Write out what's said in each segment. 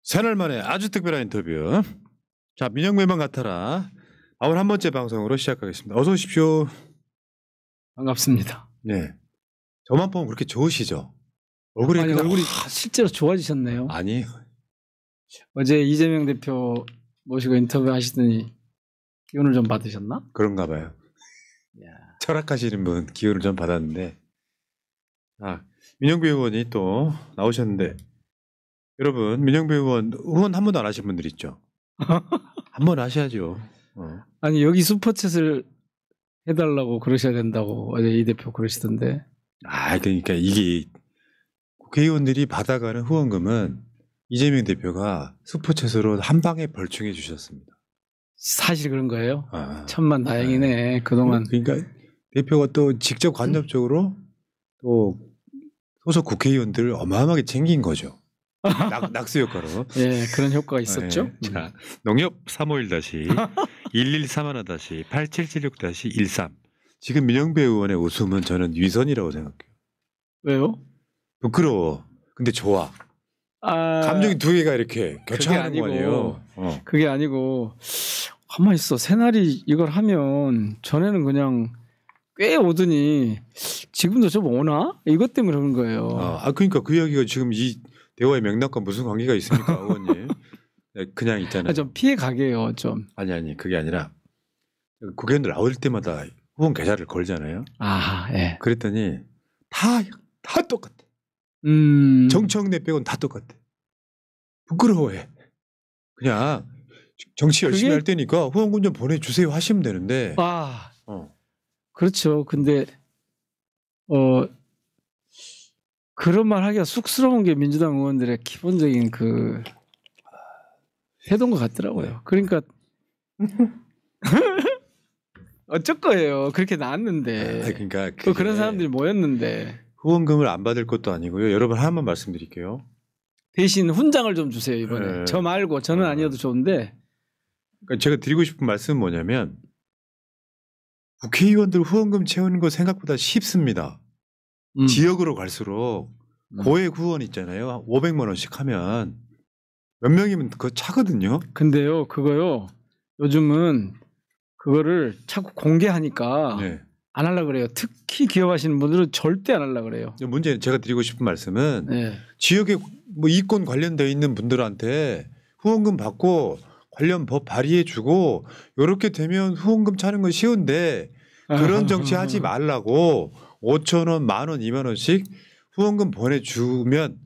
새날 만에 아주 특별한 인터뷰. 자, 민영매만 같아라. 91번째 방송으로 시작하겠습니다. 어서 오십시오. 반갑습니다. 네. 저만 보면 그렇게 좋으시죠? 얼굴이 아니, 얼굴이 실제로 좋아지셨네요. 아니. 어제 이재명 대표 모시고 인터뷰 하시더니 기운을 좀 받으셨나? 그런가 봐요. 야. 철학하시는 분 기운을 좀 받았는데. 아, 민영배 의원이 또 나오셨는데, 여러분, 민영배 의원 후원 한 번도 안 하신 분들 있죠? 한 번 하셔야죠. 아니, 여기 슈퍼챗을 해달라고 그러셔야 된다고 어제 이 대표 그러시던데. 아, 그러니까 이게 국회의원들이 받아가는 후원금은 이재명 대표가 슈퍼챗으로 한 방에 벌충해 주셨습니다. 사실 그런 거예요? 아, 천만 다행이네. 그동안. 그러니까 대표가 또 직접 간접적으로 또 소속 국회의원들을 어마어마하게 챙긴 거죠. 낙수 효과로. 예, 그런 효과가 있었죠. 네. 자, 농협 351-1131-8776-13. 지금 민영배 의원의 웃음은 저는 위선이라고 생각해요. 왜요? 부끄러워. 근데 좋아. 감정이 두 개가 이렇게 교차하는 거 아니에요. 그게 아니고 가만히 있어. 새날이 이걸 하면 전에는 그냥 꽤 오더니 지금도 좀 오나? 이것 때문에 그런 거예요. 그러니까 그 이야기가 지금 이 대화의 맥락과 무슨 관계가 있습니까, 의원님? 그냥 있잖아요. 좀 피해 가게요, 좀. 아니 그게 아니라 국회의원들 나올 때마다 후원 계좌를 걸잖아요. 예. 그랬더니 다 똑같아. 정청래 빼고는 다 똑같아. 부끄러워해. 그냥 정치 열심히 할 테니까 후원금 좀 보내주세요 하시면 되는데. 그렇죠. 근데 그런 말 하기가 쑥스러운 게 민주당 의원들의 기본적인 그 태도인 것 같더라고요. 그러니까 어쩔 거예요. 그렇게 나왔는데. 그러니까 또 그런 사람들이 모였는데. 후원금을 안 받을 것도 아니고요. 여러분 하나만 말씀드릴게요. 대신 훈장을 좀 주세요 이번에. 저 말고 저는 아니어도 좋은데. 그러니까 제가 드리고 싶은 말씀은 뭐냐면 국회의원들 후원금 채우는 거 생각보다 쉽습니다. 지역으로 갈수록 고액 후원 있잖아요. 500만 원씩 하면 몇 명이면 그거 차거든요. 근데요 그거요. 요즘은 그거를 자꾸 공개하니까 안 하려고 그래요. 특히 기업하시는 분들은 절대 안 하려고 그래요. 문제는 제가 드리고 싶은 말씀은 지역에 뭐 이권 관련되어 있는 분들한테 후원금 받고 관련 법 발의해 주고 이렇게 되면 후원금 차는 건 쉬운데 그런 정치 하지 말라고 5천 원, 10,000원, 20,000원씩 후원금 보내주면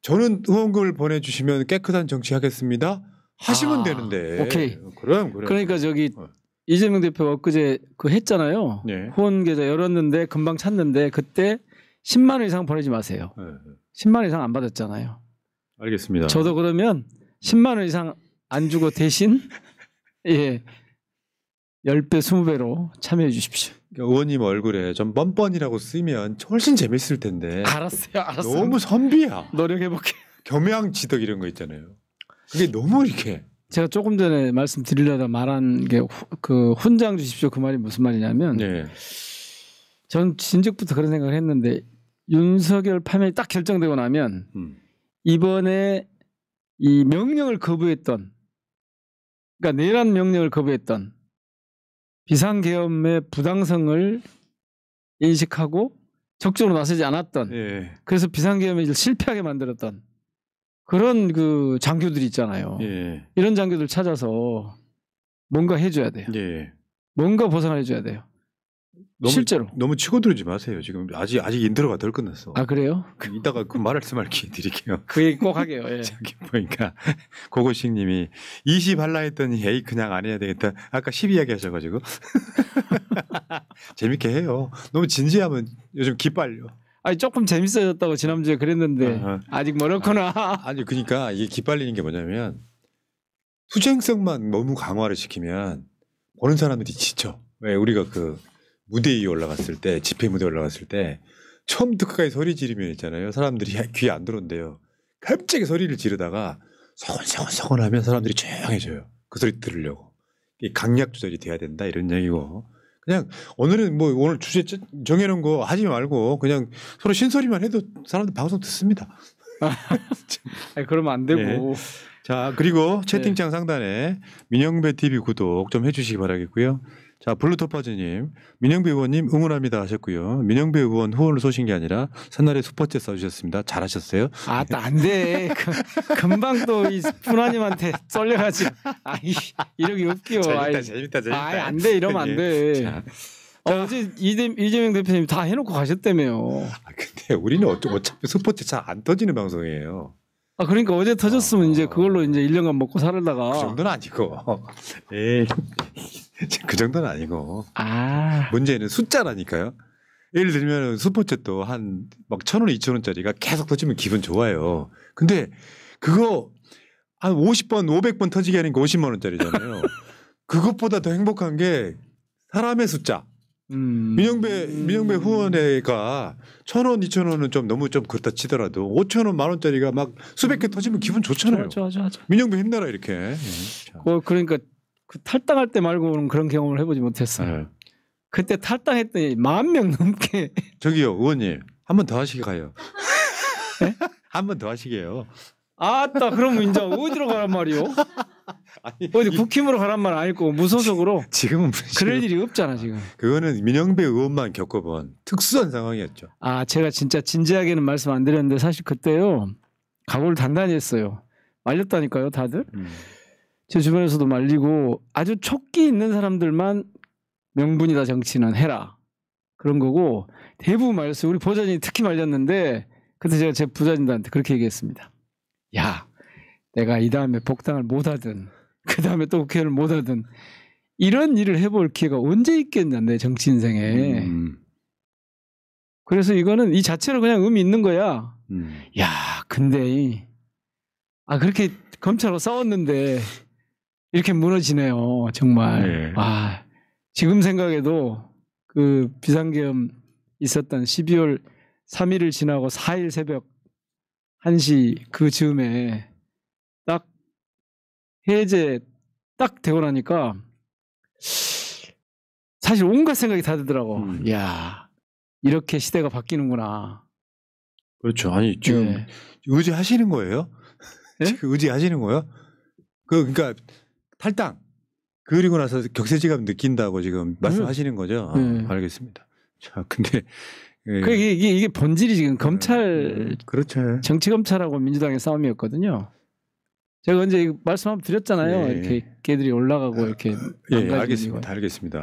저는 후원금을 보내주시면 깨끗한 정치 하겠습니다 하시면 되는데. 오케이. 그럼. 그러니까 저기 이재명 대표가 엊그제 그 했잖아요. 후원 계좌 열었는데 금방 찼는데 그때 10만 원 이상 보내지 마세요. 10만 원 이상 안 받았잖아요. 알겠습니다. 저도 그러면 10만 원 이상 안 주고 대신 10배, 20배로 참여해 주십시오. 그러니까 의원님 얼굴에 좀 뻔뻔이라고 쓰면 훨씬 재밌을 텐데. 알았어요. 너무 선비야. 노력해볼게. 겸양지덕 이런 거 있잖아요. 그게 너무 이렇게. 제가 조금 전에 말씀드리려다 말한 게 그 훈장 주십시오 그 말이 무슨 말이냐면 전 진즉부터 그런 생각을 했는데 윤석열 파면이 딱 결정되고 나면 이번에 이 명령을 거부했던 그러니까 내란 명령을 거부했던 비상계엄의 부당성을 인식하고 적극적으로 나서지 않았던 그래서 비상계엄을 실패하게 만들었던 그런 그 장교들 있잖아요. 이런 장교들 찾아서 뭔가 해줘야 돼요. 뭔가 보상을 해줘야 돼요. 실제로. 너무 치고 들지 마세요. 지금 아직 인트로가 덜 끝났어. 그래요? 이따가 그 말씀할 기회 드릴게요. 그 얘기 꼭 하게요. 저기 보니까 고고식님이 20 할라 했더니 에이 그냥 안 해야 되겠다. 아까 10 이야기 하셔가지고 재밌게 해요. 너무 진지하면 요즘 기빨려. 조금 재밌어졌다고 지난주에 그랬는데 아직 멀었구나. 그러니까 이게 기빨리는 게 뭐냐면 투쟁성만 너무 강화를 시키면 보는 사람들이 지쳐. 왜 우리가 그 무대 위에 올라갔을 때 집회 무대 올라갔을 때 처음부터 끝까지 소리 지르면 있잖아요. 사람들이 귀에 안 들어온대요. 갑자기 소리를 지르다가 서곤서곤하면 사람들이 조용해져요. 그 소리 들으려고. 이 강약 조절이 돼야 된다 이런 얘기고. 그냥 오늘은 뭐 오늘 주제 정해놓은 거 하지 말고 그냥 서로 신소리만 해도 사람들 방송 듣습니다. 아니, 그러면 안 되고. 네. 자, 그리고 채팅창 상단에 민영배 TV 구독 좀 해주시기 바라겠고요. 자, 블루토파즈님, 민영배 의원님 응원합니다 하셨고요. 민영배 의원 후원을 쏘신 게 아니라 산날에 슈퍼챗 써주셨습니다. 잘하셨어요. 아, 또 안 돼. 금방 또 이 분하님한테 쏠려가지고. 아이, 이러기 웃겨. 재밌다. 아이, 안 돼. 이러면 안 돼. 자, 어제 이재명 대표님 다 해놓고 가셨다며요. 근데 우리는 어차피 슈퍼챗 잘 안 터지는 방송이에요. 아, 그러니까 어제 터졌으면 이제 그걸로 이제 1년간 먹고 살다가. 그 정도는 아니고. 에이, 그 정도는 아니고. 아. 문제는 숫자라니까요. 예를 들면 슈퍼챗도 한 막 1,000원, 2,000원짜리가 계속 터지면 기분 좋아요. 근데 그거 한 50번, 500번 터지게 하니까 50만 원짜리잖아요. 그것보다 더 행복한 게 사람의 숫자. 민영배 후원회가 1,000원, 2,000원은 좀 너무 좀 그렇다 치더라도 5,000원, 10,000원짜리가 막 수백 개 터지면 기분 좋잖아요. 좋아. 민영배 힘내라 이렇게. 그러니까 그 탈당할 때 말고는 그런 경험을 해보지 못했어요. 네. 그때 탈당했더니 10,000명 넘게. 저기요 의원님 한 번 더 하시게 가요. 네? 한 번 더 하시게요. 아따, 그럼 이제 어디로 가란 말이요? 아니, 어디 국힘으로 가란 말 아니고 무소속으로. 지금은 그럴 일이 없잖아 지금. 그거는 민영배 의원만 겪어본 특수한 상황이었죠. 아, 제가 진짜 진지하게는 말씀 안 드렸는데 사실 그때요 각오를 단단히 했어요. 말렸다니까요 다들. 제 주변에서도 말리고 아주 촉기 있는 사람들만 명분이다 정치는 해라 그런 거고 대부분 말렸어요. 우리 보좌진이 특히 말렸는데 그때 제가 제 부자진들한테 그렇게 얘기했습니다. 야, 내가 이 다음에 복당을 못하든 그 다음에 또 국회의원을 못하든 이런 일을 해볼 기회가 언제 있겠냐 내 정치 인생에. 그래서 이거는 이 자체로 그냥 의미 있는 거야. 야, 근데 그렇게 검찰하고 싸웠는데 이렇게 무너지네요 정말. 네. 아, 지금 생각해도 그 비상계엄 있었던 12월 3일을 지나고 4일 새벽 1시 그 즈음에 딱 해제 딱 되고 나니까 사실 온갖 생각이 다 들더라고. 야, 이렇게 시대가 바뀌는구나. 그렇죠. 아니 지금 네. 의지하시는 거예요? 네? 지금 의지하시는 거예요? 그러니까 탈당 그리고 나서 격세지감 느낀다고 지금 말씀하시는 거죠? 네. 알겠습니다. 자, 근데 이게 본질이 지금 검찰 그렇죠. 정치 검찰하고 민주당의 싸움이었거든요. 제가 언제 말씀 한번 드렸잖아요. 네. 이렇게 걔들이 올라가고 이렇게. 예, 알겠습니다.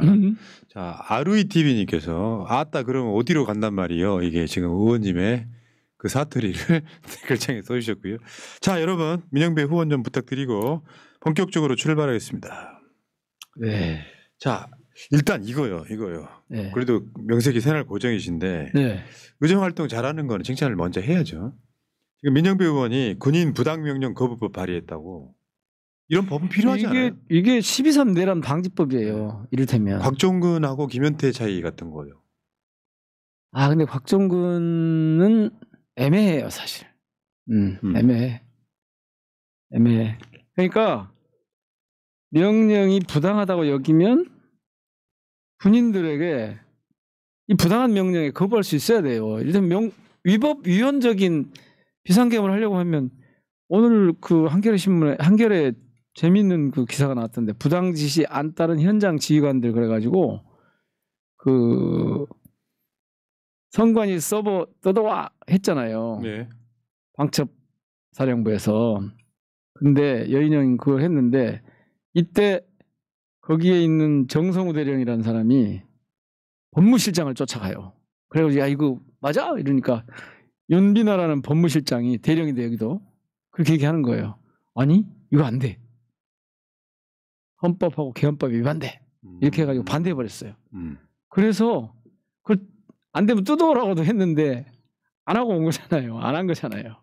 자, 아루이 TV님께서 아따 그럼 어디로 간단 말이요? 이게 지금 의원님의 그 사투리를 댓글창에 써주셨고요. 자, 여러분 민영배 후원 좀 부탁드리고 본격적으로 출발하겠습니다. 네. 자, 일단 이거요. 네. 그래도 명색이 새날 고정이신데 네. 의정 활동 잘하는 거는 칭찬을 먼저 해야죠. 지금 민영배 의원이 군인 부당명령 거부법 발의했다고. 이런 법은 필요하지 않아요? 이게 12.3 내란 방지법이에요. 이를테면. 곽종근하고 김현태 차이 같은 거요. 아, 근데 곽종근은 애매해요, 사실. 애매해. 그러니까 명령이 부당하다고 여기면 군인들에게 이 부당한 명령에 거부할 수 있어야 돼요. 일단 위헌적인 비상계엄을 하려고 하면 오늘 그 한겨레 재밌는 그 기사가 나왔던데 부당 지시 안 따른 현장 지휘관들 그래가지고 그 선관위 서버 뜯어와 했잖아요. 네. 방첩 사령부에서. 근데 여인형이 그걸 했는데 이때 거기에 있는 정성우 대령이라는 사람이 법무실장을 쫓아가요. 그래가지고 야 이거 맞아? 이러니까 윤비나라는 법무실장이 대령인데 여기도 그렇게 얘기하는 거예요. 아니 이거 안 돼. 헌법하고 개헌법 위반돼. 이렇게 해가지고 반대해버렸어요. 그래서 그걸 안 되면 뜯어오라고도 했는데 안 하고 온 거잖아요. 안 한 거잖아요.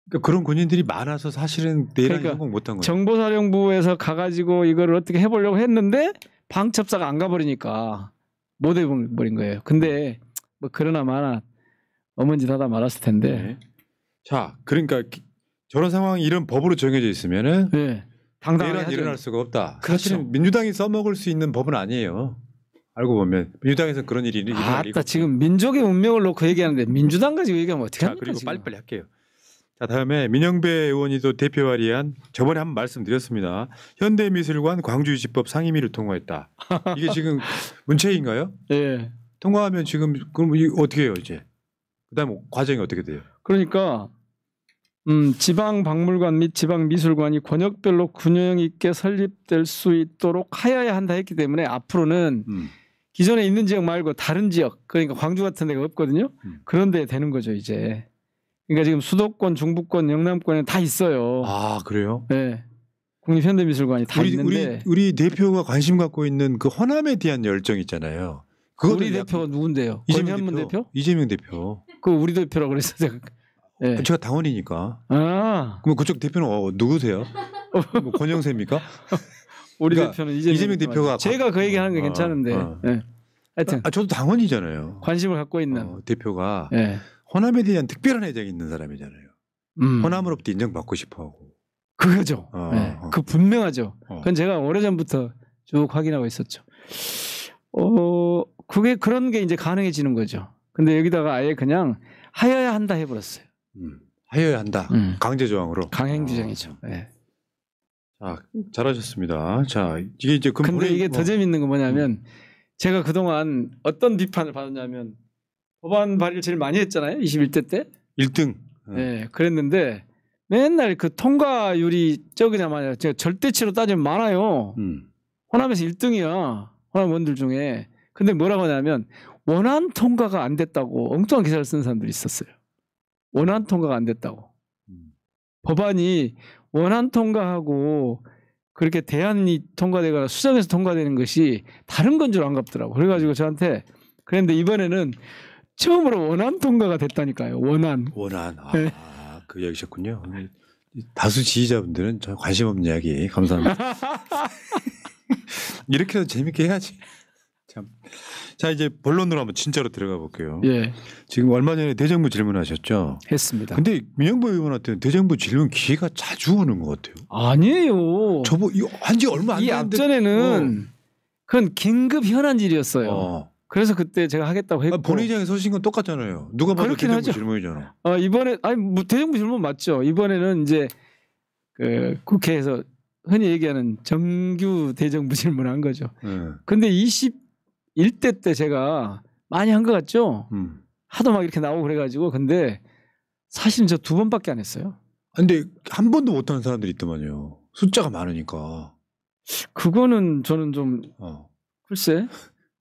그러니까 그런 군인들이 많아서 사실은 내란 성공 못한 거예요. 정보사령부에서 가가지고 이거를 어떻게 해보려고 했는데 방첩사가 안 가버리니까 못 해버린 거예요. 근데 뭐 그러나 마나 어머니 짓 하다 말았을 텐데. 네. 자, 그러니까 저런 상황이 이런 법으로 정해져 있으면은 네. 내란 일어날 수가 없다. 그렇죠. 사실은 민주당이 써먹을 수 있는 법은 아니에요. 알고 보면 민주당에서 그런 일이 일어날 리가 지금 민족의 운명을 놓고 얘기하는데 민주당 가지고 얘기하면 어떻게 자, 합니까? 그리고 지금? 빨리빨리 할게요. 자, 다음에 민영배 의원이 또 대표 발의한 저번에 한번 말씀드렸습니다. 현대미술관 광주유지법 상임위를 통과했다. 이게 지금 문체인가요? 예. 통과하면 지금 그럼 이 어떻게 해요 이제? 그다음 과정이 어떻게 돼요? 그러니까 지방 박물관 및 지방 미술관이 권역별로 균형 있게 설립될 수 있도록 하여야 한다 했기 때문에 앞으로는 기존에 있는 지역 말고 다른 지역, 그러니까 광주 같은 데가 없거든요. 그런 데 되는 거죠 이제. 그러니까 지금 수도권, 중부권, 영남권에 다 있어요. 아 그래요? 네. 국립현대미술관이 다 있는데 우리 대표가 관심 갖고 있는 그 호남에 대한 열정 있잖아요. 우리 대표가 누군데요? 권현문 대표? 이재명 대표. 그 우리 대표라고 그랬어요. 제가. 네. 제가 당원이니까. 아. 그럼 그쪽 대표는 누구세요? 뭐 권영세입니까? 우리 그러니까 대표는 이재명 대표가 제가 그 얘기하는 게 괜찮은데. 네. 하여튼 저도 당원이잖아요. 관심을 갖고 있는 대표가 네. 호남에 대한 특별한 애정이 있는 사람이잖아요. 호남으로부터 인정받고 싶어하고. 그거죠. 네. 그 분명하죠. 그건 제가 오래전부터 쭉 확인하고 있었죠. 그게 그런 게 이제 가능해지는 거죠. 근데 여기다가 아예 그냥 하여야 한다 해버렸어요. 하여야 한다. 강제 조항으로. 강행규정이죠. 네. 자, 잘하셨습니다. 자, 이게 이제 근데 이게 더 재밌는 건 뭐냐면 제가 그동안 어떤 비판을 받았냐면 법안 발의를 제일 많이 했잖아요. 21대 때. 1등. 네, 그랬는데 맨날 그 통과율이 적으자마자 제가 절대치로 따지면 많아요. 호남에서 1등이야. 호남 원들 중에. 근데 뭐라고 하냐면 원안 통과가 안 됐다고 엉뚱한 기사를 쓴 사람들이 있었어요. 원안 통과가 안 됐다고. 법안이 원안 통과하고 그렇게 대안이 통과되거나 수정해서 통과되는 것이 다른 건 줄 안 갚더라고. 그래가지고 저한테 그랬는데 이번에는 처음으로 원안 통과가 됐다니까요. 원안. 네. 그 이야기셨군요. 다수 지지자분들은 저 관심 없는 이야기 감사합니다. 이렇게도 재밌게 해야지. 참. 자 이제 본론으로 한번 진짜로 들어가 볼게요. 예. 지금 얼마 전에 대정부 질문하셨죠? 했습니다. 근데 민영배 의원한테는 대정부 질문 기회가 자주 오는 것 같아요. 아니에요. 저거 이거 한지 얼마 안 됐는데. 이 앞전에는 그건 긴급 현안질이었어요. 그래서 그때 제가 하겠다고 했고. 본회의장에 서신 건 똑같잖아요. 누가 봐도 대정부 하죠. 질문이잖아. 이번에 뭐 대정부 질문 맞죠. 이번에는 이제 그 국회에서 흔히 얘기하는 정규 대정부 질문한 거죠. 근데 21대 때 제가 많이 한 것 같죠. 하도 막 이렇게 나오고 그래가지고 근데 사실은 저 2번밖에 안 했어요. 근데 한 번도 못하는 사람들이 있더만요. 숫자가 많으니까. 그거는 저는 좀 글쎄.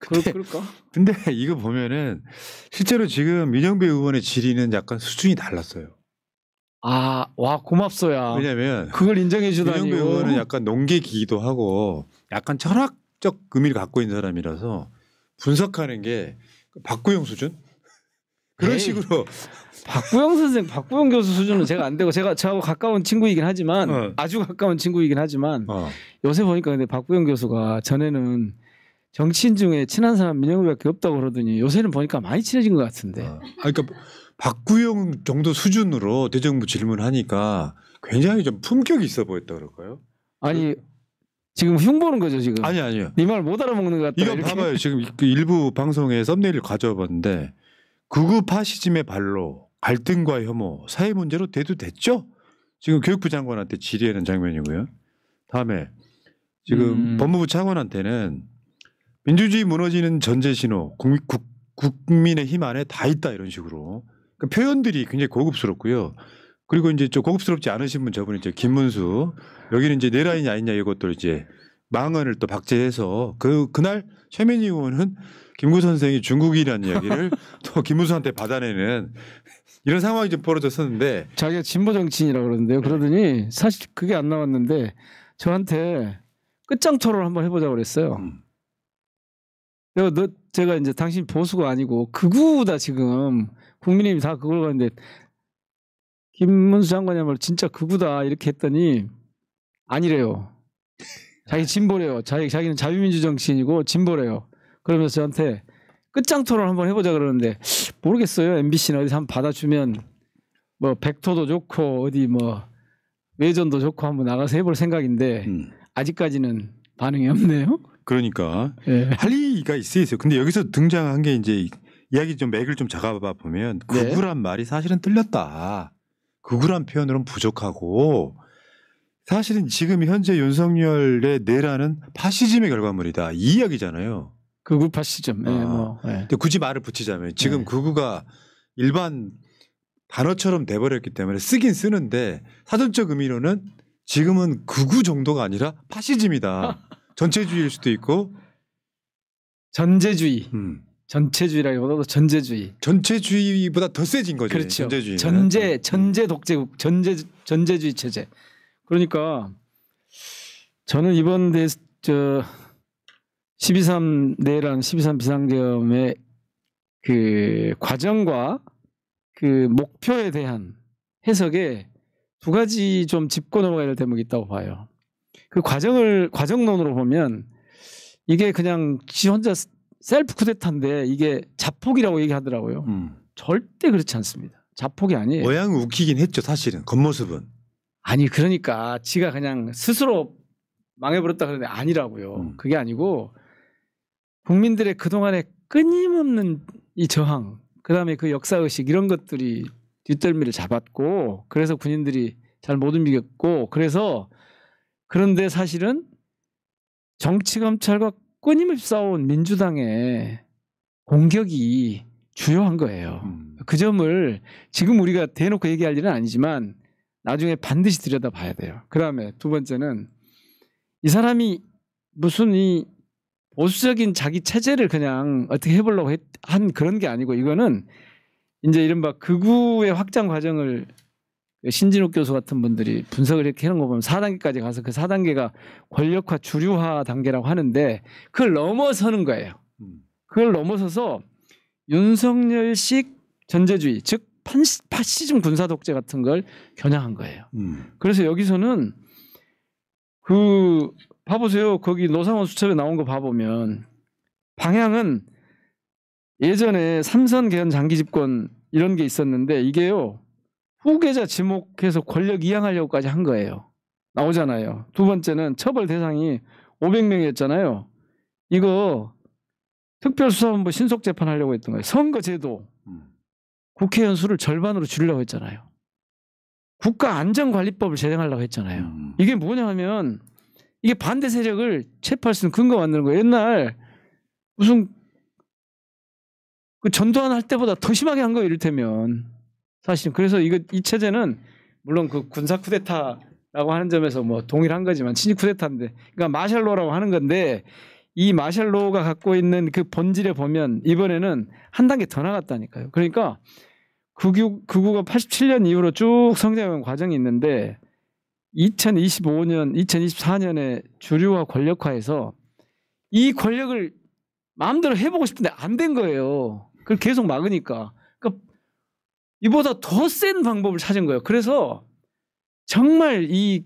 그럴까? 근데 이거 보면은 실제로 지금 민영배 의원의 질의는 약간 수준이 달랐어요. 와 고맙소야. 왜냐면 그걸 인정해 주다니. 민영배 의원은 약간 농객이기도 하고 약간 철학적 의미를 갖고 있는 사람이라서 분석하는 게 박구영 수준? 그런 식으로. 박구영 선생, 박구영 교수 수준은 제가 안 되고 저하고 가까운 친구이긴 하지만 아주 가까운 친구이긴 하지만 요새 보니까 근데 박구영 교수가 전에는 정치인 중에 친한 사람 민영배밖에 없다고 그러더니 요새는 보니까 많이 친해진 것 같은데. 그러니까 박구영 정도 수준으로 대정부 질문하니까 굉장히 좀 품격이 있어 보였다 그럴까요? 아니 지금 흉보는 거죠 지금. 아니요. 네 말 못 알아먹는 것 같다. 이거 이렇게. 봐봐요. 지금 그 일부 방송에 썸네일을 가져와 봤는데 극우 파시즘의 발로 갈등과 혐오 사회 문제로 대두됐죠? 지금 교육부 장관한테 질의하는 장면이고요. 다음에 지금 법무부 차관한테는 민주주의 무너지는 전제 신호 국민의 힘 안에 다 있다 이런 식으로 그러니까 표현들이 굉장히 고급스럽고요. 그리고 이제 좀 고급스럽지 않으신 분 저분이 이제 김문수 여기는 이제 내 라인이 아니냐 이것도 이제 망언을 또 박제해서 그날 최민희 의원은 김구 선생이 중국이라는 이야기를 또 김문수한테 받아내는 이런 상황이 좀 벌어졌었는데 자기가 진보 정치인이라고 그러는데요. 그러더니 사실 그게 안 나왔는데 저한테 끝장 토론을 한번 해보자고 그랬어요. 제가 이제 당신 보수가 아니고 극우다 지금 국민의힘이 다 그걸 가는데 김문수 장관이야말로 진짜 극우다 이렇게 했더니 아니래요. 자기 진보래요. 자기는 자유민주 정치인이고 진보래요. 그러면서 저한테 끝장 토론 한번 해보자 그러는데 모르겠어요. MBC는 어디서 한번 받아주면 뭐 백토도 좋고 어디 뭐 외전도 좋고 한번 나가서 해볼 생각인데 아직까지는 반응이 없네요. 그러니까 할 얘기가 있어요. 근데 여기서 등장한 게 이제 이야기 좀 맥을 좀 잡아봐 보면 극우란 말이 사실은 틀렸다. 극우란 표현으로는 부족하고 사실은 지금 현재 윤석열의 내란은 파시즘의 결과물이다. 이 이야기잖아요. 극우 파시즘. 예, 뭐. 예. 근데 굳이 말을 붙이자면 지금 네. 극우가 일반 단어처럼 돼버렸기 때문에 쓰긴 쓰는데 사전적 의미로는 지금은 극우 정도가 아니라 파시즘이다. 전체주의일 수도 있고 전제주의. 전체주의라기보다도 전제주의. 전체주의보다 더 세진 거죠. 그렇죠. 전제주의는. 전제 독재국, 전제주의 체제. 그러니까 저는 이번 12.3 내란, 12.3 비상계엄의 그 과정과 그 목표에 대한 해석에 두 가지 좀 짚고 넘어가야 될 대목이 있다고 봐요. 그 과정론으로 보면 이게 그냥 지 혼자 셀프 쿠데타인데 이게 자폭이라고 얘기하더라고요. 절대 그렇지 않습니다. 자폭이 아니에요. 모양은 웃기긴 했죠. 사실은 겉모습은. 아니 그러니까 지가 그냥 스스로 망해버렸다 그러는데 아니라고요. 그게 아니고 국민들의 그동안의 끊임없는 이 저항, 그다음에 그 역사의식 이런 것들이 뒷덜미를 잡았고 그래서 군인들이 잘 못 움직였고 그런데 사실은 정치검찰과 끊임없이 싸운 민주당의 공격이 주요한 거예요. 그 점을 지금 우리가 대놓고 얘기할 일은 아니지만 나중에 반드시 들여다봐야 돼요. 그다음에 두 번째는 이 사람이 무슨 이 보수적인 자기 체제를 그냥 어떻게 해보려고 한 그런 게 아니고 이거는 이제 이른바 극우의 확장 과정을 신진욱 교수 같은 분들이 분석을 이렇게 해놓은 거 보면 4단계까지 가서 그 4단계가 권력화 주류화 단계라고 하는데 그걸 넘어서는 거예요. 그걸 넘어서서 윤석열식 전제주의 즉 파시즘 군사 독재 같은 걸 겨냥한 거예요. 그래서 여기서는 그 봐보세요. 거기 노상원 수첩에 나온 거 봐보면 방향은 예전에 삼선 개헌 장기 집권 이런 게 있었는데 이게요. 후계자 지목해서 권력 이양하려고까지 한 거예요. 나오잖아요. 두 번째는 처벌 대상이 500명이었잖아요. 이거 특별수사본부 신속재판하려고 했던 거예요. 선거제도 국회의원 수를 절반으로 줄이려고 했잖아요. 국가안전관리법을 제정하려고 했잖아요. 이게 뭐냐 하면 이게 반대 세력을 체포할 수 있는 근거 만드는 거예요. 옛날 무슨 그 전두환 할 때보다 더 심하게 한 거예요. 이를테면 사실 그래서 이 체제는 물론 그 군사 쿠데타라고 하는 점에서 뭐 동일한 거지만 친일 쿠데타인데 그러니까 마샬로라고 하는 건데 이 마샬로가 갖고 있는 그 본질에 보면 이번에는 한 단계 더 나갔다니까요. 그러니까 극우가 87년 이후로 쭉 성장한 과정이 있는데 2025년, 2024년에 주류화 권력화해서 이 권력을 마음대로 해보고 싶은데 안 된 거예요. 그걸 계속 막으니까. 그러니까 이보다 더 센 방법을 찾은 거예요. 그래서 정말 이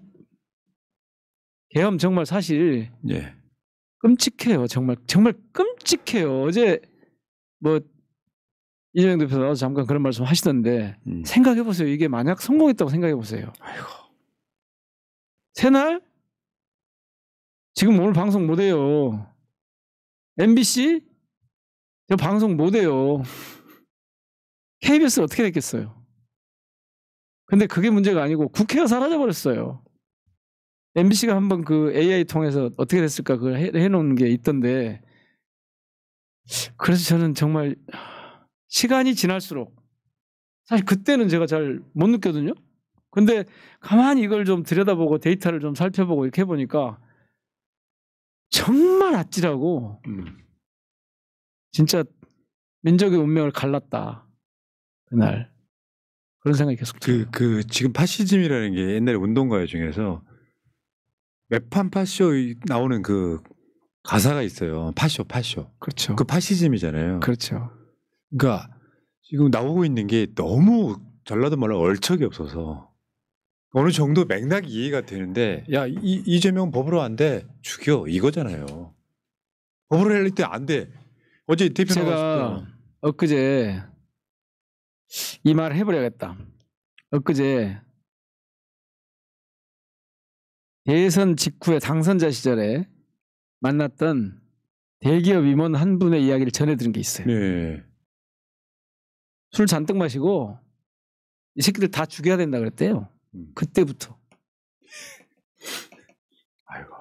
계엄 정말 사실 끔찍해요. 정말 끔찍해요. 어제 뭐 이재명 대표 나와서 잠깐 그런 말씀 하시던데 생각해 보세요. 이게 만약 성공했다고 생각해 보세요. 아이고. 새날 지금 오늘 방송 못 해요. MBC 저 방송 못 해요. KBS 어떻게 됐겠어요? 근데 그게 문제가 아니고 국회가 사라져 버렸어요. MBC가 한번 그 AI 통해서 어떻게 됐을까 그걸 해놓은 게 있던데 그래서 저는 정말 시간이 지날수록 사실 그때는 제가 잘 못 느꼈거든요. 근데 가만히 이걸 좀 들여다보고 데이터를 좀 살펴보고 이렇게 해보니까 정말 아찔하고 진짜 민족의 운명을 갈랐다. 그날. 그런 생각이 계속 들어요. 지금 파시즘이라는 게 옛날에 운동가요 중에서 매판 파쇼 나오는 그 가사가 있어요. 파쇼. 그렇죠. 그 파시즘이잖아요. 그렇죠. 그러니까 지금 나오고 있는 게 너무 전라도 말로 얼척이 없어서 어느 정도 맥락이 이해가 되는데 야 이재명 법으로 안 돼. 죽여 이거잖아요. 법으로 할 때 안 돼. 어제 대표 제가 엊그제 이 말을 해버려야겠다. 엊그제 대선 직후에 당선자 시절에 만났던 대기업 임원 한 분의 이야기를 전해드린 게 있어요. 네. 술 잔뜩 마시고 이 새끼들 다 죽여야 된다 그랬대요. 그때부터. 아이고.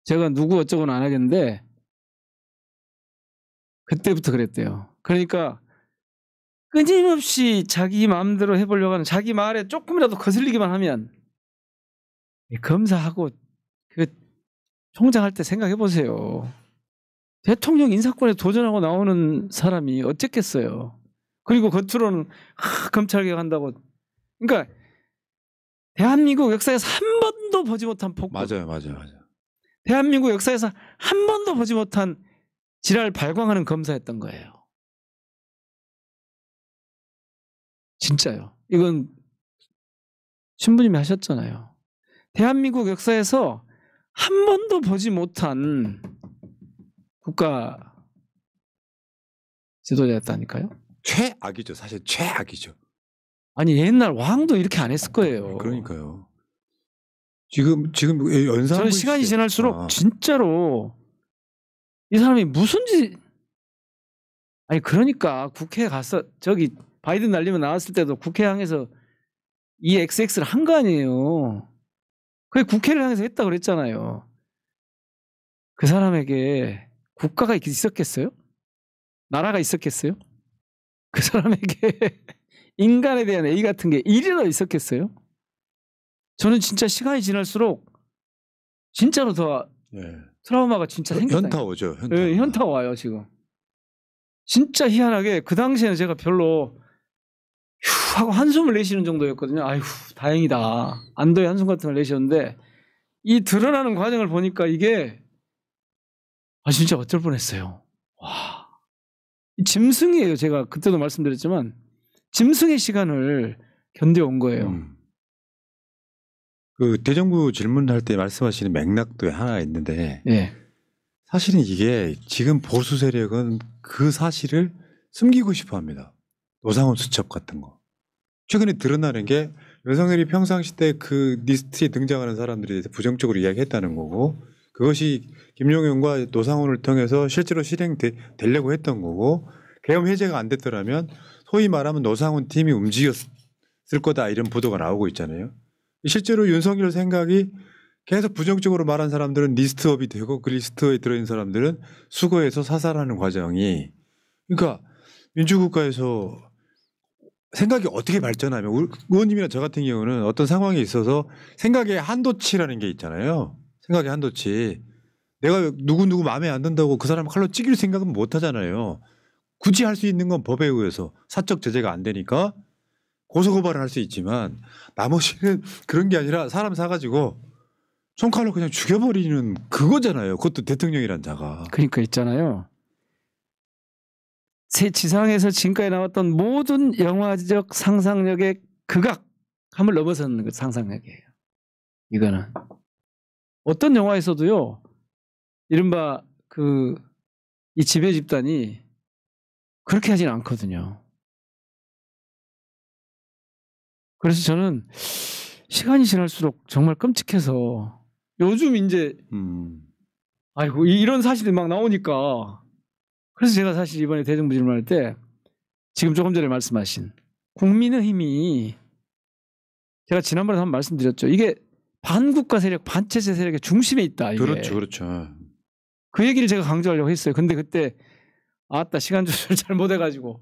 제가 누구 어쩌고는 안 하겠는데 그때부터 그랬대요. 그러니까 끊임없이 자기 마음대로 해보려고 하는, 자기 말에 조금이라도 거슬리기만 하면, 검사하고 그 총장할 때 생각해 보세요. 대통령 인사권에 도전하고 나오는 사람이 어쨌겠어요. 그리고 겉으로는 검찰개혁한다고. 그러니까 대한민국 역사에서 한 번도 보지 못한 폭동. 맞아요. 대한민국 역사에서 한 번도 보지 못한 지랄 발광하는 검사였던 거예요. 진짜요. 이건 신부님이 하셨잖아요. 대한민국 역사에서 한 번도 보지 못한 국가 지도자였다니까요. 최악이죠. 사실 최악이죠. 아니 옛날 왕도 이렇게 안 했을 거예요. 그러니까요. 지금 연상 저는 시간이 지날수록 진짜로 이 사람이 무슨 짓, 아니 그러니까 국회에 가서 저기 바이든 날리면 나왔을 때도 국회 향해서 이 XX를 한 거 아니에요. 그게 국회를 향해서 했다 그랬잖아요. 그 사람에게 국가가 있었겠어요? 나라가 있었겠어요? 그 사람에게 인간에 대한 애의 같은 게 일이라도 있었겠어요? 저는 진짜 시간이 지날수록 진짜로 더 트라우마가 진짜 생겼다. 현타 오죠. 네, 현타 와요 지금. 진짜 희한하게 그 당시에는 제가 별로 휴 하고 한숨을 내쉬는 정도였거든요. 아이고 다행이다. 안도의 한숨 같은 걸 내쉬었는데 이 드러나는 과정을 보니까 이게 진짜 어쩔 뻔했어요. 와, 짐승이에요. 제가 그때도 말씀드렸지만 짐승의 시간을 견뎌온 거예요. 그 대정부 질문할 때 말씀하시는 맥락도 하나 있는데 예. 사실은 이게 지금 보수 세력은 그 사실을 숨기고 싶어합니다. 노상훈 수첩 같은 거. 최근에 드러나는 게 윤석열이 평상시 때 그 리스트에 등장하는 사람들에 대해서 부정적으로 이야기했다는 거고, 그것이 김용현과 노상훈을 통해서 실제로 실행되려고 했던 거고, 계엄 해제가 안 됐더라면 소위 말하면 노상훈 팀이 움직였을 거다 이런 보도가 나오고 있잖아요. 실제로 윤석열 생각이 계속 부정적으로 말한 사람들은 리스트업이 되고 그 리스트에 들어있는 사람들은 수거해서 사살하는 과정이, 그러니까 민주국가에서 생각이 어떻게 발전하면, 의원님이나 저 같은 경우는 어떤 상황에 있어서 생각의 한도치라는 게 있잖아요. 생각의 한도치. 내가 누구 마음에 안 든다고 그 사람 칼로 찌길 생각은 못 하잖아요. 굳이 할 수 있는 건 법에 의해서 사적 제재가 안 되니까 고소고발을 할 수 있지만 나머지는 그런 게 아니라 사람 사가지고 손칼로 그냥 죽여버리는 그거잖아요. 그것도 대통령이란 자가. 그러니까 있잖아요. 새 지상에서 지금까지 나왔던 모든 영화적 상상력의 극악함을 넘어서는 그 상상력이에요. 이거는 어떤 영화에서도요. 이른바 이 지배 집단이 그렇게 하진 않거든요. 그래서 저는 시간이 지날수록 정말 끔찍해서 요즘 이제 아이고 이런 사실이 막 나오니까, 그래서 제가 사실 이번에 대정부 질문할 때 지금 조금 전에 말씀하신 국민의힘이, 제가 지난번에 한번 말씀드렸죠. 이게 반국가 세력, 반체제 세력의 중심에 있다. 이게. 그렇죠. 그 얘기를 제가 강조하려고 했어요. 근데 그때 아따 시간 조절 잘못해가지고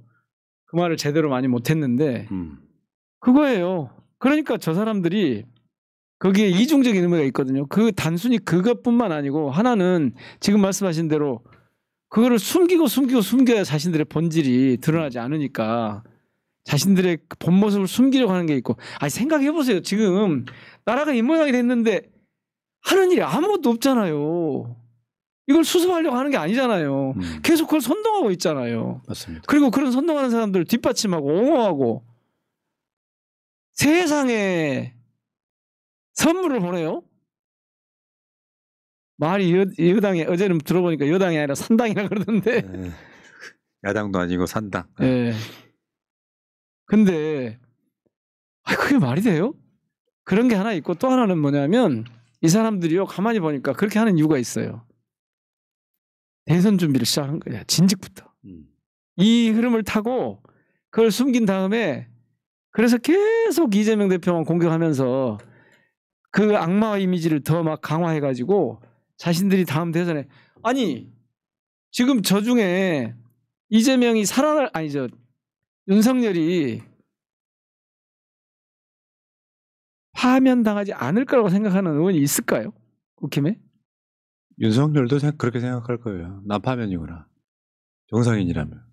그 말을 제대로 많이 못했는데 그거예요. 그러니까 저 사람들이 거기에 이중적인 의미가 있거든요. 그 단순히 그것뿐만 아니고 하나는 지금 말씀하신 대로 그거를 숨겨야 자신들의 본질이 드러나지 않으니까 자신들의 본 모습을 숨기려고 하는 게 있고, 아니 생각해 보세요. 지금 나라가 이 모양이 됐는데 하는 일이 아무것도 없잖아요. 이걸 수습하려고 하는 게 아니잖아요. 계속 그걸 선동하고 있잖아요. 맞습니다. 그리고 그런 선동하는 사람들을 뒷받침하고 옹호하고 세상에 선물을 보내요. 말이 여당에, 어제는 들어보니까 여당이 아니라 산당이라 그러던데. 네. 야당도 아니고 산당. 네. 근데 그게 말이 돼요? 그런 게 하나 있고, 또 하나는 뭐냐면 이 사람들이요 가만히 보니까 그렇게 하는 이유가 있어요. 대선 준비를 시작한 거야. 진즉부터. 이 흐름을 타고 그걸 숨긴 다음에 그래서 계속 이재명 대표만 공격하면서 그 악마 이미지를 더 막 강화해가지고 자신들이 다음 대선에 아니 지금 저 중에 이재명이 살아날 아니죠 윤석열이 파면당하지 않을 거라고 생각하는 의원이 있을까요? 국힘에? 윤석열도 그렇게 생각할 거예요. 나 파면이구나. 정상인이라면.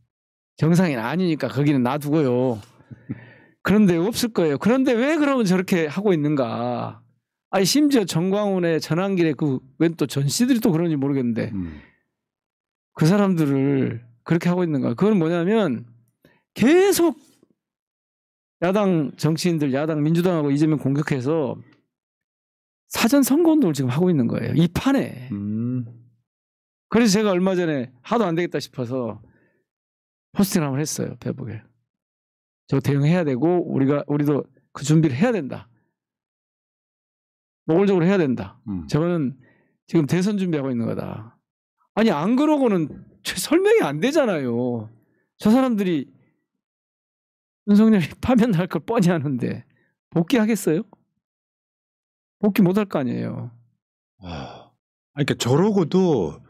정상인 아니니까 거기는 놔두고요. 그런데 없을 거예요. 그런데 왜 그러면 저렇게 하고 있는가? 아니 심지어 정광훈의 전환길에 그 웬 또 전 씨들이 또 그런지 모르겠는데 그 사람들을 그렇게 하고 있는가? 그건 뭐냐면 계속 야당 정치인들, 야당 민주당하고 이재명 공격해서 사전 선거운동을 지금 하고 있는 거예요. 이 판에. 그래서 제가 얼마 전에 하도 안 되겠다 싶어서 포스팅을 한번 했어요. 페북에. 저 대응해야 되고 우리도 그 준비를 해야 된다. 노골적으로 해야 된다. 저거는 지금 대선 준비하고 있는 거다. 아니 안 그러고는 설명이 안 되잖아요. 저 사람들이 윤석열이 파면할 걸 뻔히 아는데 복귀하겠어요? 복귀 못할 거 아니에요. 그러니까 저러고도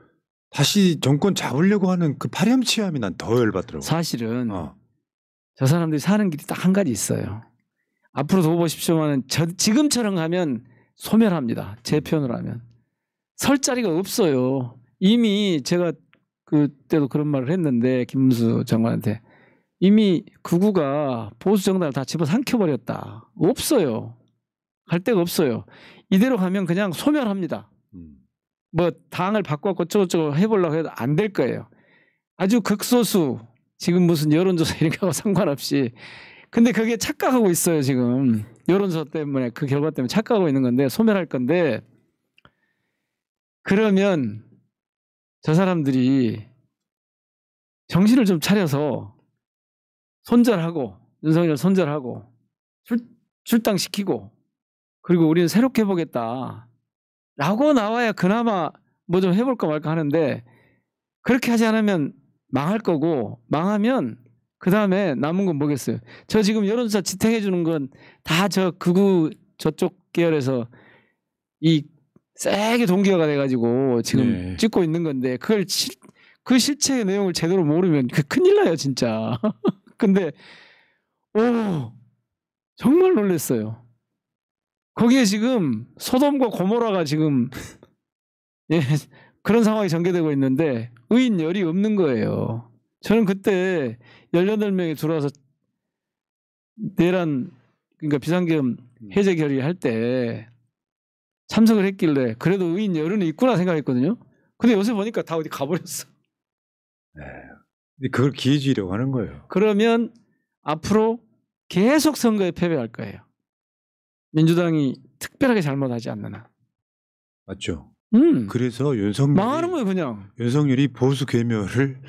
다시 정권 잡으려고 하는 그 파렴치함이 난 더 열받더라고. 사실은 저 사람들이 사는 길이 딱 한 가지 있어요. 앞으로도 보십시오만 지금처럼 하면 소멸합니다. 제 표현으로 하면. 설 자리가 없어요. 이미 제가 그때도 그런 말을 했는데 김문수 장관한테 이미 극우가 보수 정당을 다 집어삼켜버렸다. 없어요. 갈 데가 없어요. 이대로 가면 그냥 소멸합니다. 뭐 당을 바꿔갖고 어쩌고저쩌고 해보려고 해도 안 될 거예요. 아주 극소수 지금 무슨 여론조사 이런 거하고 상관없이 근데 그게 착각하고 있어요. 지금 여론조사 때문에 그 결과 때문에 착각하고 있는 건데 소멸할 건데 그러면 저 사람들이 정신을 좀 차려서 손절하고 윤석열 손절하고 출당시키고 그리고 우리는 새롭게 해보겠다 라고 나와야 그나마 뭐 좀 해볼까 말까 하는데 그렇게 하지 않으면 망할 거고 망하면 그 다음에 남은 건 뭐겠어요. 저 지금 여론조사 지탱해 주는 건 다 저 극우 저쪽 계열에서 이 세게 동기화가 돼가지고 지금 찍고 있는 건데 그걸 그 실체의 내용을 제대로 모르면 큰일 나요 진짜. 근데 정말 놀랐어요. 거기에 지금 소돔과 고모라가 지금 그런 상황이 전개되고 있는데 의인 열이 없는 거예요. 저는 그때 18명이 들어와서 내란 그러니까 비상계엄 해제 결의할 때 참석을 했길래 그래도 의인 열은 있구나 생각했거든요. 근데 요새 보니까 다 어디 가버렸어. 네. 그걸 기회주의라고 하는 거예요. 그러면 앞으로 계속 선거에 패배할 거예요. 민주당이 특별하게 잘못하지 않는 한. 맞죠. 그래서 망하는 거예요 그냥. 윤석열이 보수 괴멸을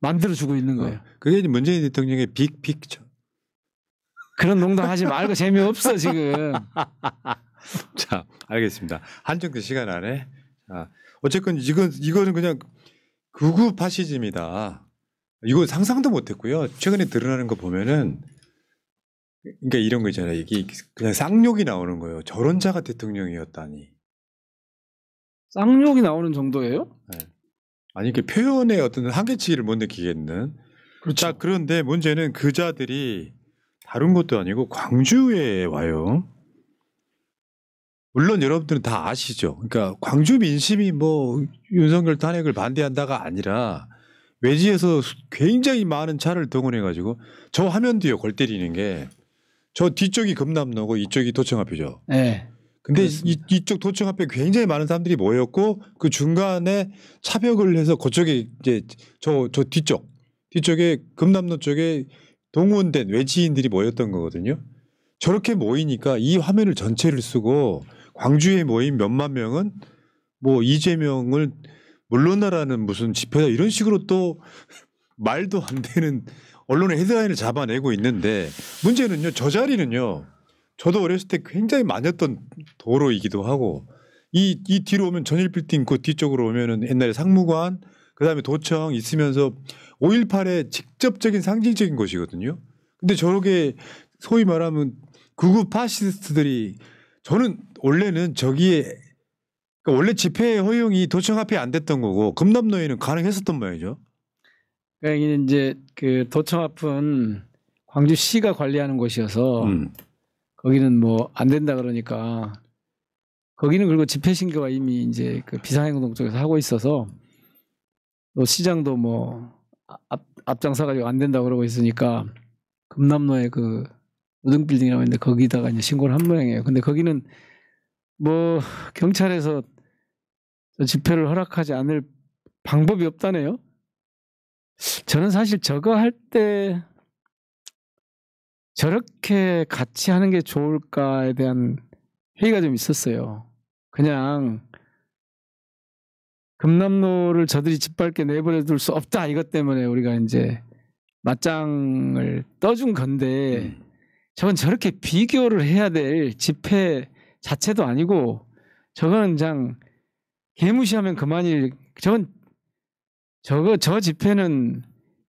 만들어주고 있는 거예요. 그게 이제 문재인 대통령의 빅픽처. 그런 농담하지 말고 재미없어 지금. 자, 알겠습니다. 한정된 시간 안에. 자, 어쨌건 이거는 그냥 극우 파시즘이다. 이거 상상도 못했고요. 최근에 드러나는 거 보면은 그러니까 이런 거 있잖아요. 이게 그냥 쌍욕이 나오는 거예요. 저런 자가 대통령이었다니. 쌍욕이 나오는 정도예요? 네. 아니 그 표현의 어떤 한계치를 못 느끼겠는. 그렇죠. 자, 그런데 문제는 그 자들이 다른 것도 아니고 광주에 와요. 물론 여러분들은 다 아시죠. 그러니까 광주 민심이 뭐 윤석열 탄핵을 반대한다가 아니라 외지에서 굉장히 많은 차를 동원해가지고 저 화면 뒤에 골 때리는 게 저 뒤쪽이 금남로고 이쪽이 도청 앞이죠. 네. 근데 이쪽 도청 앞에 굉장히 많은 사람들이 모였고 그 중간에 차벽을 해서 그쪽에 이제 저 뒤쪽에 금남로 쪽에 동원된 외지인들이 모였던 거거든요. 저렇게 모이니까 이 화면을 전체를 쓰고 광주에 모인 몇만 명은 뭐 이재명을 물러나라는 무슨 집회다 이런 식으로 또 말도 안 되는 언론의 헤드라인을 잡아내고 있는데 문제는요. 저 자리는요. 저도 어렸을 때 굉장히 많았던 도로이기도 하고 이 뒤로 오면 전일빌딩 그 뒤쪽으로 오면은 옛날에 상무관 그다음에 도청 있으면서 5.18의 직접적인 상징적인 곳이거든요. 근데 저렇게 소위 말하면 극우 파시스트들이 저는 원래는 저기에 그러니까 원래 집회 허용이 도청 앞에 안 됐던 거고 금남로에는 가능했었던 모양이죠. 그러니까 이제 그 도청 앞은 광주시가 관리하는 곳이어서 거기는 뭐 안 된다 그러니까 거기는 그리고 집회 신고가 이미 이제 그 비상행동 쪽에서 하고 있어서 또 시장도 뭐 앞장서가지고 안 된다 그러고 있으니까 금남로에 그 우등빌딩이라고 있는데 거기다가 이제 신고를 한 모양이에요. 근데 거기는 뭐 경찰에서 집회를 허락하지 않을 방법이 없다네요. 저는 사실 저거 할 때 저렇게 같이 하는 게 좋을까에 대한 회의가 좀 있었어요. 그냥 금남로를 저들이 짓밟게 내버려 둘 수 없다 이것 때문에 우리가 이제 맞짱을 떠준 건데 저건 저렇게 비교를 해야 될 집회 자체도 아니고 저거는 그냥 개무시하면 그만일 저 집회는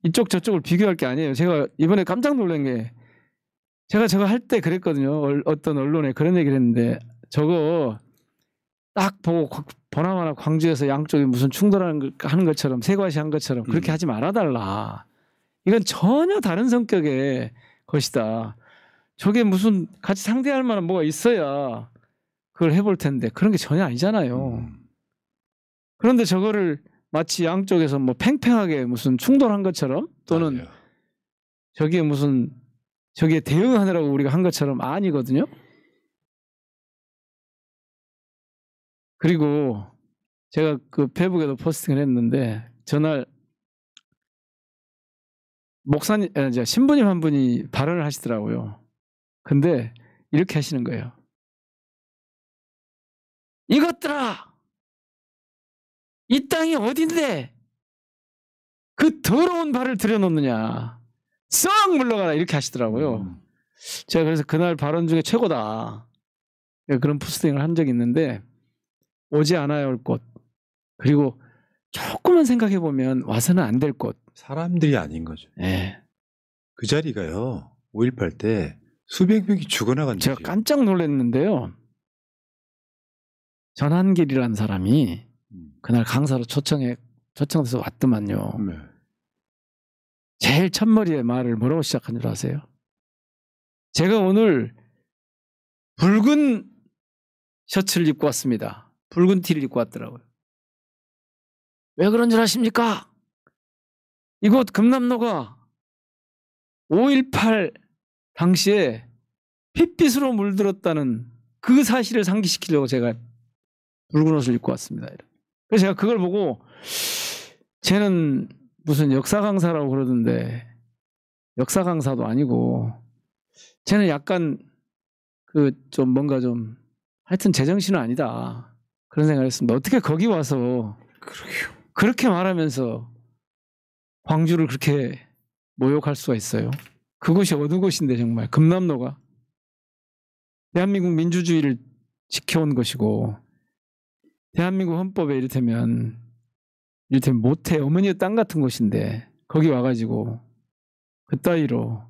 이쪽 저쪽을 비교할 게 아니에요. 제가 이번에 깜짝 놀란 게 제가 저거 할 때 그랬거든요. 어떤 언론에 그런 얘기를 했는데 저거 딱 보고 보나마나 광주에서 양쪽이 무슨 충돌하는 하는 것처럼 세과시 한 것처럼 그렇게 하지 말아달라. 이건 전혀 다른 성격의 것이다. 저게 무슨 같이 상대할 만한 뭐가 있어야 그걸 해볼 텐데 그런 게 전혀 아니잖아요. 그런데 저거를 마치 양쪽에서 뭐 팽팽하게 무슨 충돌한 것처럼 또는 맞아요. 저기에 대응하느라고 우리가 한 것처럼 아니거든요. 그리고 제가 그 페이북에도 포스팅을 했는데 전날 신부님 한 분이 발언을 하시더라고요. 근데 이렇게 하시는 거예요. 이것들아! 이 땅이 어딘데 그 더러운 발을 들여놓느냐. 썩 물러가라 이렇게 하시더라고요. 제가 그래서 그날 발언 중에 최고다. 그런 포스팅을 한 적이 있는데 오지 않아야 할 곳 그리고 조금만 생각해보면 와서는 안 될 곳. 사람들이 아닌 거죠. 네. 그 자리가요. 5.18 때 수백 명이 죽어나간 제가 자리예요. 깜짝 놀랐는데요. 전한길이라는 사람이 그날 강사로 초청돼서 왔더만요. 네. 제일 첫머리에 말을 뭐라고 시작한 줄 아세요? 제가 오늘 붉은 셔츠를 입고 왔습니다. 붉은 티를 입고 왔더라고요. 왜 그런 줄 아십니까? 이곳 금남로가 5.18 당시에 핏빛으로 물들었다는 그 사실을 상기시키려고 제가 붉은 옷을 입고 왔습니다. 그래서 제가 그걸 보고 쟤는 무슨 역사 강사라고 그러던데 역사 강사도 아니고 쟤는 약간 그 좀 뭔가 좀 하여튼 제정신은 아니다. 그런 생각을 했습니다. 어떻게 거기 와서 그렇게 말하면서 광주를 그렇게 모욕할 수가 있어요. 그곳이 어느 곳인데 정말 금남로가 대한민국 민주주의를 지켜온 것이고 대한민국 헌법에 이를테면 모태 어머니의 땅 같은 곳인데 거기 와가지고 그따위로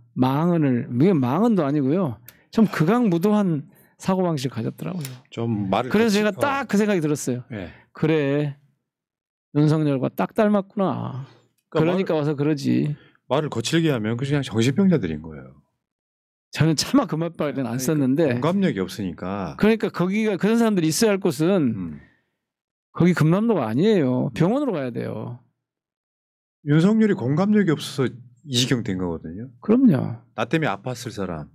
이게 망언도 아니고요. 좀 극악무도한 사고방식을 가졌더라고요. 좀 말을 그래서 제가 딱 그 생각이 들었어요. 네. 그래 윤석열과 딱 닮았구나. 그러니까 와서 그러지. 말을 거칠게 하면 그냥 정신병자들인 거예요. 저는 차마 그 말밖에 안 썼는데 공감력이 없으니까. 그러니까 거기가 그런 사람들이 있어야 할 곳은 거기 금남로가 아니에요. 병원으로 가야 돼요. 윤석열이 공감력이 없어서 이 지경 된 거거든요. 그럼요. 나 때문에 아팠을 사람,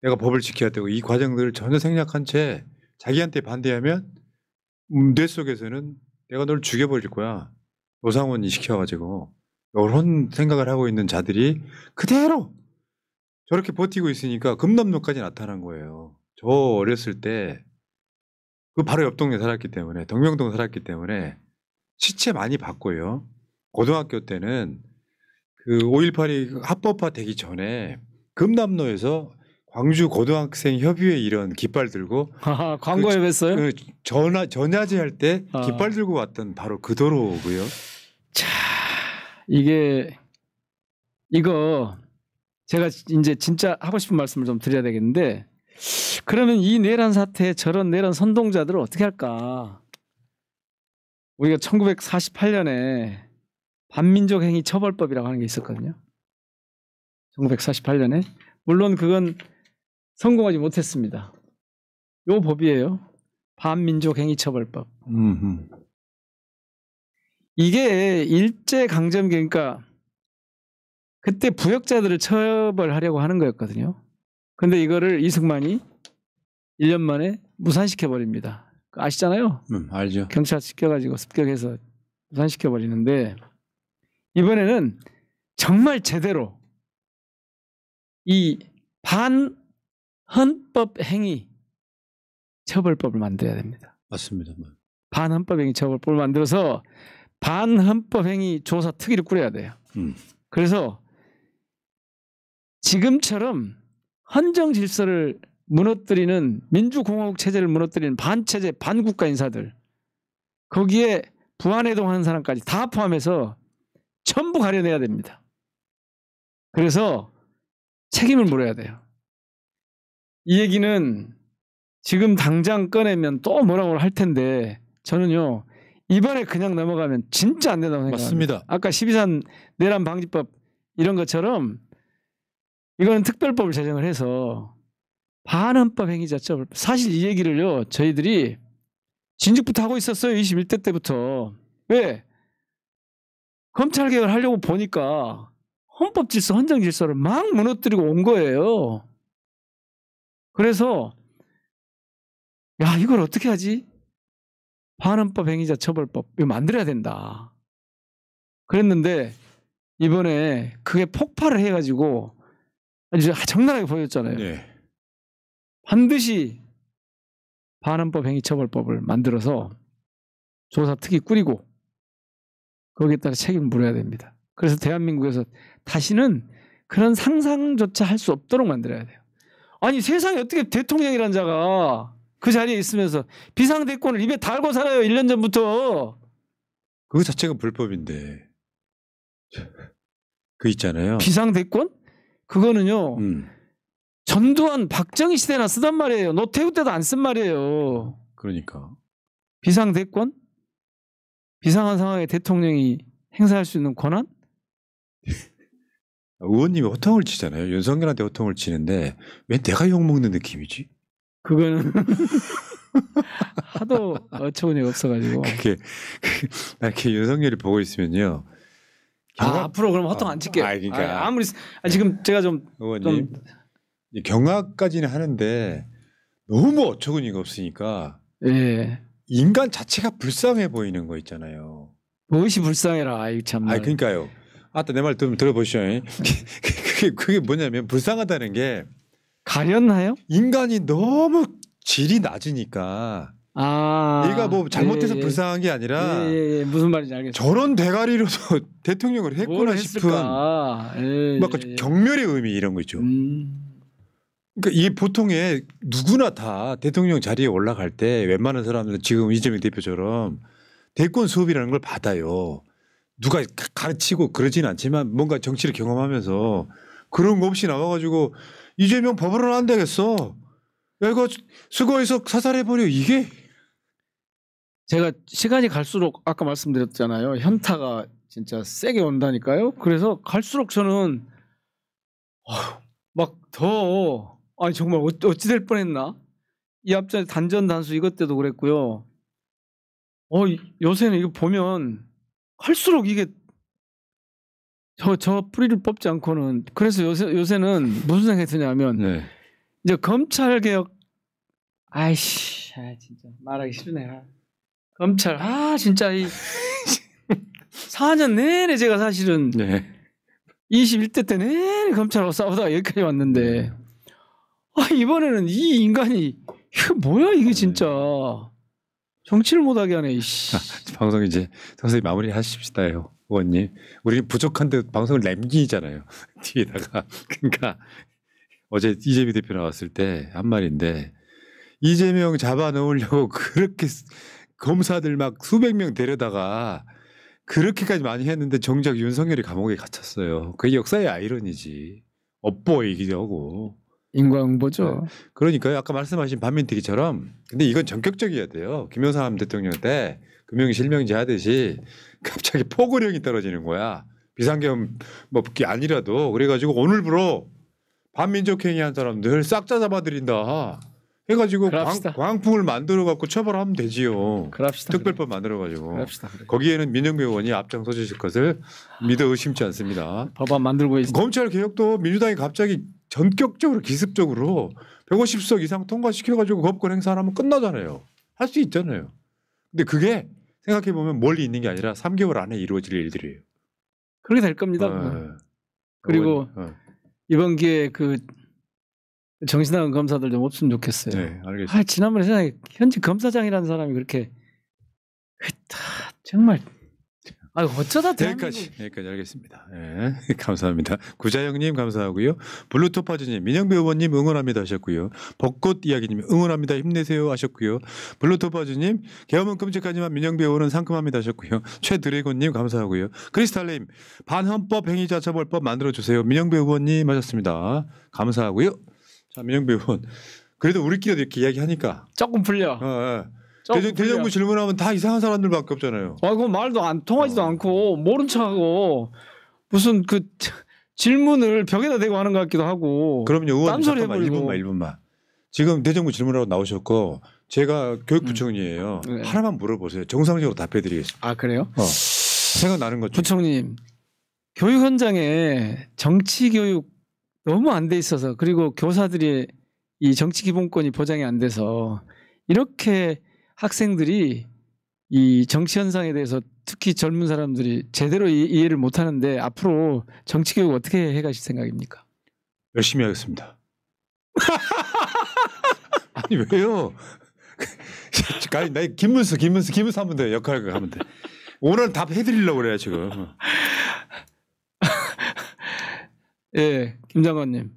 내가 법을 지켜야 되고 이 과정들을 전혀 생략한 채 자기한테 반대하면 뇌 속에서는 내가 널 죽여버릴 거야. 노상원이 시켜가지고 이런 생각을 하고 있는 자들이 그대로 저렇게 버티고 있으니까 금남로까지 나타난 거예요. 저 어렸을 때 그 바로 옆 동네 살았기 때문에 동명동 살았기 때문에 시체 많이 봤고요. 고등학교 때는 그 5.18이 합법화되기 전에 금남로에서 광주 고등학생 협의회 이런 깃발 들고 광고에 뵀어요? 그 전야제 할 때 깃발 들고 왔던 바로 그 도로고요. 자, 이거 제가 이제 진짜 하고 싶은 말씀을 좀 드려야 되겠는데 그러면 이 내란 사태에 저런 내란 선동자들을 어떻게 할까? 우리가 1948년에 반민족 행위 처벌법이라고 하는 게 있었거든요. 1948년에. 물론 그건 성공하지 못했습니다. 요 법이에요. 반민족 행위 처벌법. 이게 일제강점기 그러니까 그때 부역자들을 처벌하려고 하는 거였거든요. 근데 이거를 이승만이 1년 만에 무산시켜버립니다. 아시잖아요? 알죠. 경찰 시켜가지고 습격해서 무산시켜버리는데 이번에는 정말 제대로 이 반헌법 행위 처벌법을 만들어야 됩니다. 맞습니다. 반헌법 행위 처벌법을 만들어서 반헌법 행위 조사 특위를 꾸려야 돼요. 그래서 지금처럼 헌정 질서를 무너뜨리는 민주공화국 체제를 무너뜨리는 반체제 반국가 인사들 거기에 부안해동하는 사람까지 다 포함해서 전부 가려내야 됩니다. 그래서 책임을 물어야 돼요. 이 얘기는 지금 당장 꺼내면 또 뭐라고 할 텐데 저는요 이번에 그냥 넘어가면 진짜 안 된다고 생각합니다. 맞습니다. 아까 12.3 내란 방지법 이런 것처럼 이거는 특별법을 제정을 해서 반헌법 행위자 처벌. 사실 이 얘기를요 저희들이 진즉부터 하고 있었어요. 21대 때부터. 왜? 검찰개혁을 하려고 보니까 헌법 질서, 헌정 질서를 막 무너뜨리고 온 거예요. 그래서 야 이걸 어떻게 하지? 반헌법 행위자 처벌법 이거 만들어야 된다. 그랬는데 이번에 그게 폭발을 해가지고 아주 적나라하게 보였잖아요. 네. 반드시 반헌법 행위처벌법을 만들어서 조사특위 꾸리고 거기에 따라 책임을 물어야 됩니다. 그래서 대한민국에서 다시는 그런 상상조차 할 수 없도록 만들어야 돼요. 아니 세상에 어떻게 대통령이란 자가 그 자리에 있으면서 비상대권을 입에 달고 살아요. 1년 전부터. 그거 자체가 불법인데. 그 있잖아요. 비상대권? 그거는요. 전두환 박정희 시대나 쓰던 말이에요. 노태우 때도 안 쓴 말이에요. 그러니까. 비상대권? 비상한 상황에 대통령이 행사할 수 있는 권한? 의원님이 호통을 치잖아요. 윤석열한테 호통을 치는데 왜 내가 욕먹는 느낌이지? 그거는 하도 어처구니가 없어가지고. 이렇게 윤석열이 보고 있으면요. 앞으로 그럼 호통 안 칠게요. 그러니까. 아무리 지금 제가 좀 의원님 경악까지는 하는데 너무 어처구니가 없으니까 예. 인간 자체가 불쌍해 보이는 거 있잖아요. 무엇이 불쌍해라. 아이 참. 그러니까요. 아따 내 말 좀 들어보시오. 그게 뭐냐면 불쌍하다는 게 가렸나요? 인간이 너무 질이 낮으니까 얘가 뭐 잘못해서 불쌍한 게 아니라 무슨 말인지 알겠어요. 저런 대가리로도 대통령을 했구나 싶은 막 경멸의 의미 이런 거 있죠. 그러니까 이게 보통에 누구나 다 대통령 자리에 올라갈 때 웬만한 사람들은 지금 이재명 대표처럼 대권 수업이라는 걸 받아요. 누가 가르치고 그러진 않지만 뭔가 정치를 경험하면서 그런 거 없이 나와가지고 이재명 법으로는 안 되겠어. 야 이거 수거해서 사살해버려 이게. 제가 시간이 갈수록 아까 말씀드렸잖아요. 현타가 진짜 세게 온다니까요. 그래서 갈수록 저는 막 더 아니 정말 어찌 될 뻔했나. 이 앞전에 단전 단수 이것 때도 그랬고요. 요새는 이거 보면 할수록 이게 저 뿌리를 뽑지 않고는. 그래서 요새는 무슨 생각이 드냐면 이제 검찰 개혁 진짜 말하기 싫네. 검찰 진짜 이 4년 내내 제가 사실은 21대 때 내내 검찰하고 싸우다가 여기까지 왔는데 이번에는 이 인간이 이게 뭐야 이게 진짜 정치를 못하게 하네. 방송 이제 선생님 마무리 하십시다요. 의원님. 우리 부족한데 방송을 남기잖아요. 뒤에다가. 그러니까 어제 이재명 대표 나왔을 때 한 말인데 이재명 잡아놓으려고 그렇게 검사들 막 수백 명 데려다가 그렇게까지 많이 했는데 정작 윤석열이 감옥에 갇혔어요. 그게 역사의 아이러니지. 업보이기도 하고. 인과응보죠. 그러니까요. 아까 말씀하신 반민특위처럼 근데 이건 전격적이어야 돼요. 김영삼 대통령 때 금융위 실명제 하듯이 갑자기 포고령이 떨어지는 거야. 비상계엄 뭐 그게 아니라도 그래가지고 오늘부로 반민족행위 한 사람들 싹 다 잡아들인다 해가지고 그럽시다. 광풍을 만들어갖고 처벌하면 되지요. 그럽시다. 특별법 만들어가지고 그럽시다. 그래. 거기에는 민영배 의원이 앞장서 주실 것을 믿어 의심치 않습니다. 법안 만들고 있습니다. 검찰 개혁도 민주당이 갑자기 전격적으로 기습적으로 150석 이상 통과시켜가지고 거부권 행사하면 끝나잖아요. 할 수 있잖아요. 근데 그게 생각해 보면 멀리 있는 게 아니라 3개월 안에 이루어질 일들이에요. 그렇게 될 겁니다. 그리고 이번 기회에 그 정신 나간 검사들 좀 없으면 좋겠어요. 네, 알겠습니다. 지난번에 세상에 현직 검사장이라는 사람이 그렇게 정말 어쩌다 여기까지 알겠습니다. 네, 감사합니다. 구자영님 감사하고요. 블루토파즈님 민영배 의원님 응원합니다 하셨고요. 벚꽃 이야기님 응원합니다 힘내세요 하셨고요. 블루토파즈님 계엄은 끔찍하지만 민영배 의원은 상큼합니다 하셨고요. 최드래곤님 감사하고요. 크리스탈님 반헌법 행위자 처벌법 만들어주세요. 민영배 의원님 하셨습니다. 감사하고요. 자 민영배 의원 그래도 우리끼리 이렇게 이야기하니까 조금 풀려. 대정부 질문하면 다 이상한 사람들밖에 없잖아요. 그 말도 안 통하지도 않고 모른 척하고 무슨 그 질문을 벽에다 대고 하는 것 같기도 하고. 그럼요. 의원 딴소리 잠깐만 해버리고. 1분만. 지금 대정부 질문하고 나오셨고 제가 교육부총리예요. 네. 하나만 물어보세요. 정상적으로 답해드리겠습니다. 아 그래요? 생각나는 것 중에. 부총님 교육 현장에 정치 교육 너무 안 돼 있어서 그리고 교사들이 이 정치 기본권이 보장이 안 돼서 이렇게 학생들이 이 정치 현상에 대해서 특히 젊은 사람들이 제대로 이해를 못 하는데 앞으로 정치 교육 어떻게 해 가실 생각입니까? 열심히 하겠습니다. 아니 왜요? 나 김문수 하면 돼. 역할 하면 돼. 오늘 답 해드리려고 그래요 지금. 예, 김장관님.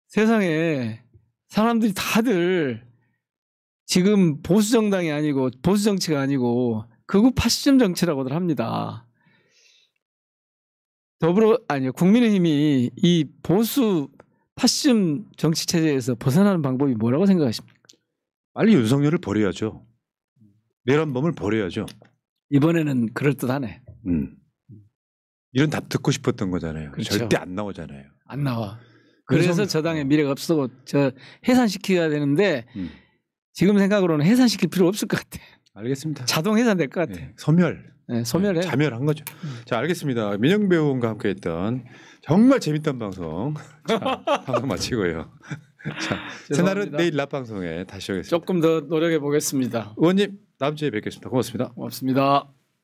세상에 사람들이 다들 지금 보수 정당이 아니고 보수 정치가 아니고 극우 파시즘 정치라고들 합니다. 국민의힘이 이 보수 파시즘 정치 체제에서 벗어나는 방법이 뭐라고 생각하십니까? 빨리 윤석열을 버려야죠. 내란범을 버려야죠. 이번에는 그럴듯하네. 이런 답 듣고 싶었던 거잖아요. 그렇죠. 절대 안 나오잖아요. 안 나와. 그래서 저 당의 미래가 없어도 해산시켜야 되는데 지금 생각으로는 해산시킬 필요 없을 것 같아. 알겠습니다. 자동 해산될 것 같아. 네, 소멸. 네, 소멸해. 자멸한 거죠. 자, 알겠습니다. 민영배 의원과 함께했던 정말 재밌던 방송. 자, 방송 마치고요. 자, 새날은 내일 낮 방송에 다시 오겠습니다. 조금 더 노력해 보겠습니다. 의원님 다음 주에 뵙겠습니다. 고맙습니다. 고맙습니다.